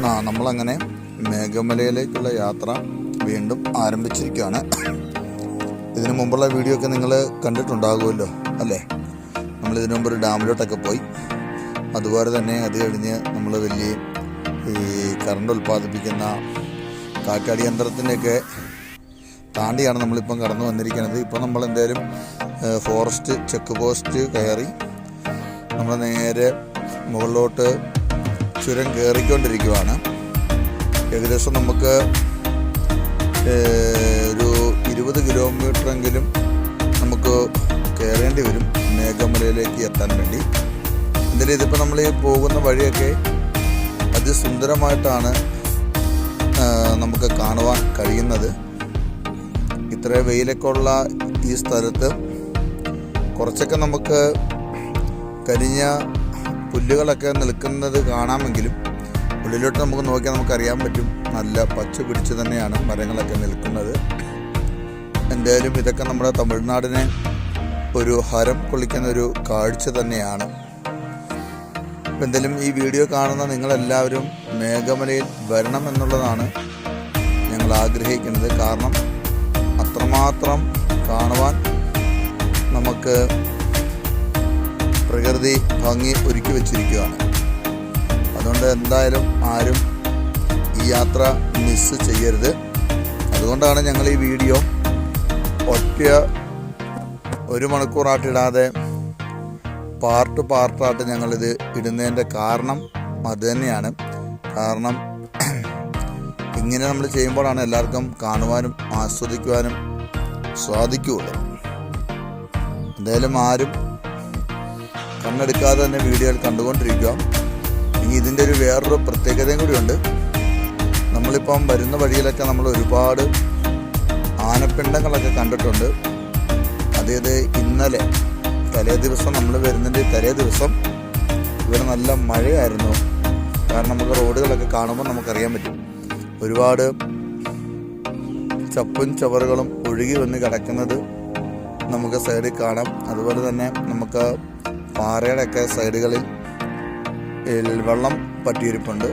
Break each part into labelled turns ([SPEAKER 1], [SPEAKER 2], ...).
[SPEAKER 1] നമ്മളങ്ങനെ മേഘമലയിലേക്കുള്ള യാത്ര വീണ്ടും ആരംഭിച്ചിരിക്കുകയാണ്. ഇതിനു മുമ്പുള്ള വീഡിയോ ഒക്കെ നിങ്ങൾ കണ്ടിട്ടുണ്ടാകുമല്ലോ അല്ലേ? നമ്മളിതിനു മുമ്പ് ഒരു ഡാമിലോട്ടൊക്കെ പോയി. അതുപോലെ തന്നെ അത് കഴിഞ്ഞ് നമ്മൾ വലിയ ഈ കറണ്ട് ഉൽപ്പാദിപ്പിക്കുന്ന കാറ്റാടി യന്ത്രത്തിൻ്റെയൊക്കെ താണ്ടിയാണ് നമ്മളിപ്പം കടന്നു വന്നിരിക്കുന്നത്. ഇപ്പം നമ്മൾ എന്തായാലും ഫോറസ്റ്റ് ചെക്ക് പോസ്റ്റ് കയറി നമ്മൾ നേരെ മുകളിലോട്ട് ചുരം കയറിക്കൊണ്ടിരിക്കുകയാണ്. ഏകദേശം നമുക്ക് ഒരു 20 കിലോമീറ്ററെങ്കിലും നമുക്ക് കയറേണ്ടി വരും മേഘമലയിലേക്ക് എത്താൻ വേണ്ടി. എന്തായാലും ഇതിപ്പോൾ നമ്മൾ ഈ പോകുന്ന വഴിയൊക്കെ അതിസുന്ദരമായിട്ടാണ് നമുക്ക് കാണുവാൻ കഴിയുന്നത്. ഇത്ര വെയിലൊക്കെ ഉള്ള ഈ സ്ഥലത്ത് കുറച്ചൊക്കെ നമുക്ക് കരിഞ്ഞ പുല്ലുകളൊക്കെ നിൽക്കുന്നത് കാണാമെങ്കിലും ഉള്ളിലോട്ട് നമുക്ക് നോക്കിയാൽ നമുക്കറിയാൻ പറ്റും നല്ല പച്ച പിടിച്ച് തന്നെയാണ് മരങ്ങളൊക്കെ നിൽക്കുന്നത്. എന്തായാലും ഇതൊക്കെ നമ്മുടെ തമിഴ്നാടിനെ ഒരു ഹരം കൊള്ളിക്കുന്ന ഒരു കാഴ്ച തന്നെയാണ്. എന്തായാലും ഈ വീഡിയോ കാണുന്ന നിങ്ങളെല്ലാവരും മേഘമലയിൽ വരണം എന്നുള്ളതാണ് ഞങ്ങൾ ആഗ്രഹിക്കുന്നത്. കാരണം അത്രമാത്രം കാണുവാൻ നമുക്ക് പ്രകൃതി ഭംഗി ഒരുക്കി വച്ചിരിക്കുകയാണ്. അതുകൊണ്ട് എന്തായാലും ആരും ഈ യാത്ര മിസ് ചെയ്യരുത്. അതുകൊണ്ടാണ് ഞങ്ങൾ ഈ വീഡിയോ ഒറ്റ 1 മണിക്കൂറായിട്ടിടാതെ പാർട്ടായിട്ട് ഞങ്ങളിത് ഇടുന്നതിൻ്റെ കാരണം അതുതന്നെയാണ്. കാരണം ഇങ്ങനെ നമ്മൾ ചെയ്യുമ്പോഴാണ് എല്ലാവർക്കും കാണുവാനും ആസ്വദിക്കുവാനും സാധിക്കുകയുള്ളൂ. എന്തായാലും ആരും കണ്ണെടുക്കാതെ തന്നെ വീഡിയോയിൽ കണ്ടുകൊണ്ടിരിക്കുക. ഇനി ഇതിൻ്റെ ഒരു വേറൊരു പ്രത്യേകതയും കൂടിയുണ്ട്. നമ്മളിപ്പം വരുന്ന വഴിയിലൊക്കെ നമ്മൾ ഒരുപാട് ആനപ്പിണ്ടങ്ങളൊക്കെ കണ്ടിട്ടുണ്ട്. അതായത് ഇന്നലെ തലേ ദിവസം നമ്മൾ വരുന്നതിൻ്റെ തലേ ദിവസം ഇവിടെ നല്ല മഴയായിരുന്നു. കാരണം നമുക്ക് റോഡുകളൊക്കെ കാണുമ്പോൾ നമുക്കറിയാൻ പറ്റും ഒരുപാട് ചപ്പും ചവറുകളും ഒഴുകി വന്ന് കിടക്കുന്നത് നമുക്ക് സൈഡിൽ കാണാം. അതുപോലെ തന്നെ നമുക്ക് പാറയുടെയൊക്കെ സൈഡുകളിൽ വെള്ളം പറ്റിയിരിപ്പുണ്ട്.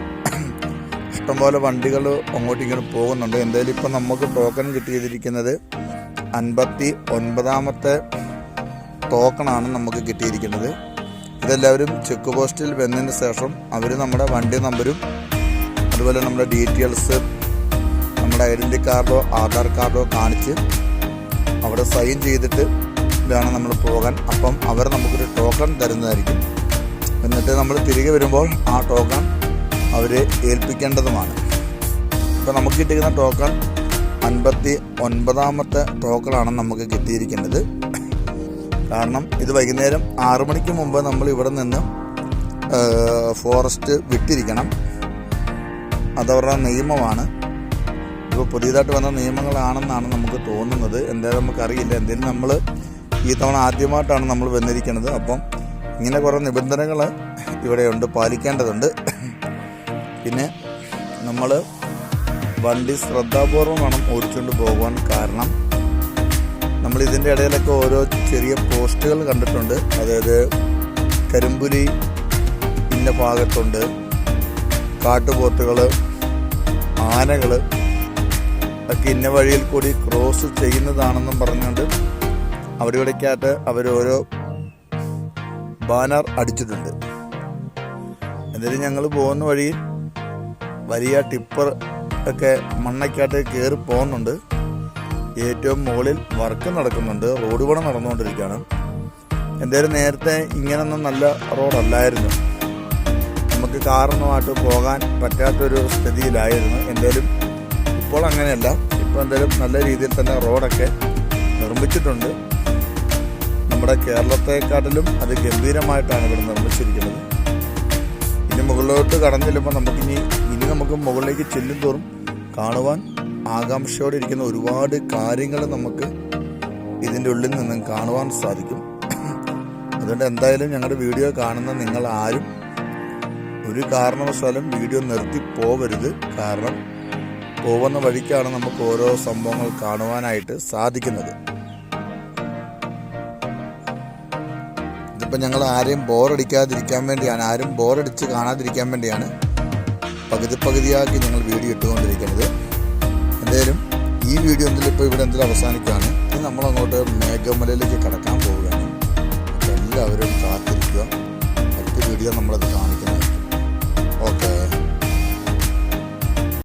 [SPEAKER 1] ഇഷ്ടംപോലെ വണ്ടികൾ അങ്ങോട്ടും ഇങ്ങോട്ടും പോകുന്നുണ്ട്. എന്തായാലും ഇപ്പം നമുക്ക് ടോക്കൺ കിട്ടിയിരിക്കുന്നത് 59ാമത്തെ ടോക്കണാണ് നമുക്ക് കിട്ടിയിരിക്കുന്നത്. ഇതെല്ലാവരും ചെക്ക് പോസ്റ്റിൽ വന്നതിന് ശേഷം അവർ നമ്മുടെ വണ്ടി നമ്പരും അതുപോലെ നമ്മുടെ ഡീറ്റെയിൽസ് നമ്മുടെ ഐഡൻറ്റി കാർഡോ ആധാർ കാർഡോ കാണിച്ച് അവിടെ സൈൻ ചെയ്തിട്ട് വേണം നമ്മൾ പോകാൻ. അപ്പം അവർ നമുക്കൊരു ടോക്കൺ തരുന്നതായിരിക്കും. എന്നിട്ട് നമ്മൾ തിരികെ വരുമ്പോൾ ആ ടോക്കൺ അവരെ ഏൽപ്പിക്കേണ്ടതുമാണ്. ഇപ്പം നമുക്ക് കിട്ടിയിരിക്കുന്ന ടോക്കൺ 59ാമത്തെ ടോക്കണാണ് നമുക്ക് കിട്ടിയിരിക്കുന്നത്. കാരണം ഇത് വൈകുന്നേരം 6 മണിക്ക് മുമ്പ് നമ്മൾ ഇവിടെ നിന്ന് ഫോറസ്റ്റ് വിട്ടിരിക്കണം. അതവരുടെ നിയമമാണ്. ഇപ്പോൾ പുതിയതായിട്ട് വന്ന നിയമങ്ങളാണെന്നാണ് നമുക്ക് തോന്നുന്നത്. എന്തായാലും നമുക്കറിയില്ല. എന്തായാലും നമ്മൾ ഈ തവണ ആദ്യമായിട്ടാണ് നമ്മൾ വന്നിരിക്കുന്നത്. അപ്പം ഇങ്ങനെ കുറേ നിബന്ധനകൾ ഇവിടെയുണ്ട്, പാലിക്കേണ്ടതുണ്ട്. പിന്നെ നമ്മൾ വണ്ടി ശ്രദ്ധാപൂർവം വേണം ഓടിച്ചുകൊണ്ട് പോകുവാൻ. കാരണം നമ്മൾ ഇതിൻ്റെ ഇടയിലൊക്കെ ഓരോ ചെറിയ പോസ്റ്റുകൾ കണ്ടിട്ടുണ്ട്. അതായത് കരിമ്പുലി ഇന്ന ഭാഗത്തുണ്ട്, കാട്ടുപോത്തുകൾ, ആനകൾ ഒക്കെ ഇന്ന വഴിയിൽ കൂടി ക്രോസ് ചെയ്യുന്നതാണെന്നും പറഞ്ഞുകൊണ്ട് അവിടെ ഇവിടേക്കായിട്ട് അവരോരോ ബാനർ അടിച്ചിട്ടുണ്ട്. എന്തായാലും ഞങ്ങൾ പോകുന്ന വഴിയിൽ വലിയ ടിപ്പർ ഒക്കെ മണ്ണയ്ക്കായിട്ട് കയറി പോകുന്നുണ്ട്. ഏറ്റവും മുകളിൽ വർക്ക് നടക്കുന്നുണ്ട്. റോഡ് പണി നടന്നുകൊണ്ടിരിക്കുകയാണ്. എന്തായാലും നേരത്തെ ഇങ്ങനൊന്നും നല്ല റോഡല്ലായിരുന്നു. നമുക്ക് കാറൊന്നുമായിട്ട് പോകാൻ പറ്റാത്തൊരു സ്ഥിതിയിലായിരുന്നു. എന്തായാലും ഇപ്പോൾ അങ്ങനെയല്ല. ഇപ്പോൾ എന്തായാലും നല്ല രീതിയിൽ തന്നെ റോഡൊക്കെ നിർമ്മിച്ചിട്ടുണ്ട്. നമ്മുടെ കേരളത്തെക്കാട്ടിലും അത് ഗംഭീരമായിട്ടാണ് ഇവിടെ നിർമ്മിച്ചിരിക്കുന്നത്. ഇനി മുകളിലോട്ട് കടന്നു ചെല്ലുമ്പോൾ നമുക്കിനി നമുക്ക് മുകളിലേക്ക് ചെല്ലും തോറും കാണുവാൻ ആകാംക്ഷയോടെ ഇരിക്കുന്ന ഒരുപാട് കാര്യങ്ങൾ നമുക്ക് ഇതിൻ്റെ ഉള്ളിൽ നിന്നും കാണുവാൻ സാധിക്കും. അതുകൊണ്ട് എന്തായാലും ഞങ്ങളുടെ വീഡിയോ കാണുന്ന നിങ്ങൾ ആരും ഒരു കാരണവശാലും വീഡിയോ നിർത്തി പോകരുത്. കാരണം പോകുന്ന വഴിക്കാണ് നമുക്ക് ഓരോ സംഭവങ്ങൾ കാണുവാനായിട്ട് സാധിക്കുന്നത്. ഇതിപ്പോൾ ഞങ്ങൾ ആരെയും ബോറടിക്കാതിരിക്കാൻ വേണ്ടിയാണ്, ആരും ബോറടിച്ച് കാണാതിരിക്കാൻ വേണ്ടിയാണ് പകുതിയാക്കി ഞങ്ങൾ വീഡിയോ ഇട്ടുകൊണ്ടിരിക്കുന്നത്. എന്തായാലും ഈ വീഡിയോ ഇപ്പോൾ ഇവിടെ അവസാനിക്കുകയാണ്. ഇനി നമ്മളങ്ങോട്ട് മേഘമലയിലേക്ക് കടക്കാൻ പോവുകയാണ്. അപ്പോൾ എല്ലാവരും കാത്തിരിക്കുക. അടുത്ത വീഡിയോ നമ്മളത് കാണിക്കുന്നത്.